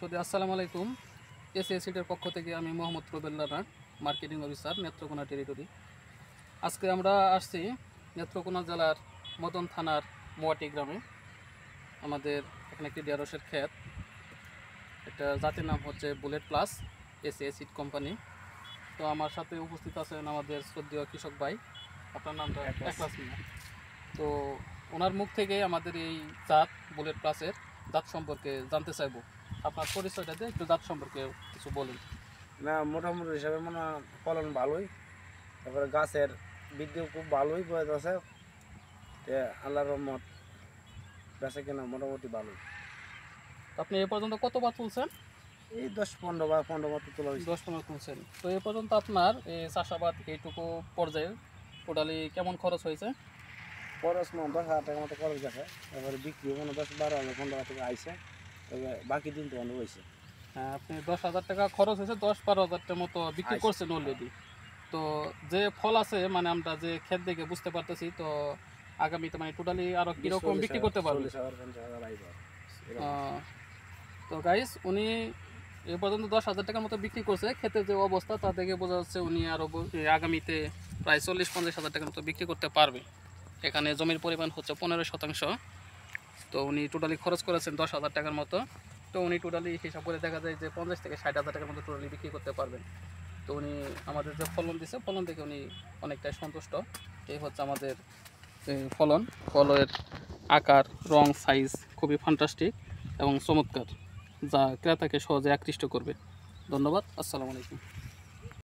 দর্শকদের আসসালামু আলাইকুম। এসএসিডের পক্ষ থেকে আমি Mohammad Rubel Rana, marketing officer, Netrokona territory. আজকে আমরা আসছি নেত্রকোনা জেলার মদন থানার মোয়াটি গ্রামে। আমাদের এখানে একটি ঢেঁড়সের ক্ষেত, একটা জাতির নাম হচ্ছে বুলেট প্লাস এসএসিড কোম্পানি। তো আমার সাথে উপস্থিত আছেন আমাদের শ্রদ্ধেয় কৃষক ভাই, আপনার নামটা একলাস মিয়া। তো ওনার মুখ থেকে আমাদের এই জাত বুলেট প্লাসের জাত সম্পর্কে জানতে চাইবো। আপনার পরিচয়টা দিয়ে একটু জাত সম্পর্কে কিছু বলুন। না, মোটামুটি হিসাবে মনে হয় ফলন ভালোই, তারপরে গাছের বৃদ্ধিও খুব ভালোই আছে। আল্লাহর রহমত বেচা কেনা মোটামুটি ভালোই। আপনি এ পর্যন্ত কতবার তুলছেন? এই 10-15 মতো তোলা হয়েছে। 10-15 তুলছেন। তো এ পর্যন্ত আপনার এই চাষাবাদ এইটুকু পর্যায়ে টোটালি কেমন খরচ হয়েছে? খরচ 10,000 টাকার মতো খরচ গেছে, তারপরে বিক্রিও 10-12,000-15,000 টাকা আইসে, তবে বাকি দিন তো অনেক হয়েছে। হ্যাঁ, আপনি 10,000 টাকা খরচ হয়েছে, 10-12,000 টাকার মতো বিক্রি করছেন অলরেডি। তো যে ফল আছে, মানে আমরা যে ক্ষেত দেখে বুঝতে পারতেছি, তো আগামীতে মানে টোটালি আরো কিরকম বিক্রি করতে পারবে? 40,000-50,000 আইব। তো গাইস, উনি এ পর্যন্ত 10,000 টাকার মতো বিক্রি করছে। ক্ষেতের যে অবস্থা তা দেখে বোঝা যাচ্ছে উনি আরও আগামীতে প্রায় 40-50,000 টাকার মতো বিক্রি করতে পারবে। এখানে জমির পরিমাণ হচ্ছে 15%। তো উনি টোটালি খরচ করেছেন 10,000 টাকার মতো। তো উনি টোটালি হিসাব করে দেখা যায় যে 50,000-60,000 টাকার মতো টোটালি বিক্রি করতে পারবেন। তো উনি আমাদের যে ফলন দিচ্ছে, ফলন থেকে উনি অনেকটাই সন্তুষ্ট। এই হচ্ছে আমাদের ফলন। ফলের আকার, রং, সাইজ খুবই ফ্যান্টাস্টিক এবং চমৎকার, যা ক্রেতাকে সহজে আকৃষ্ট করবে। ধন্যবাদ। আসসালামু আলাইকুম।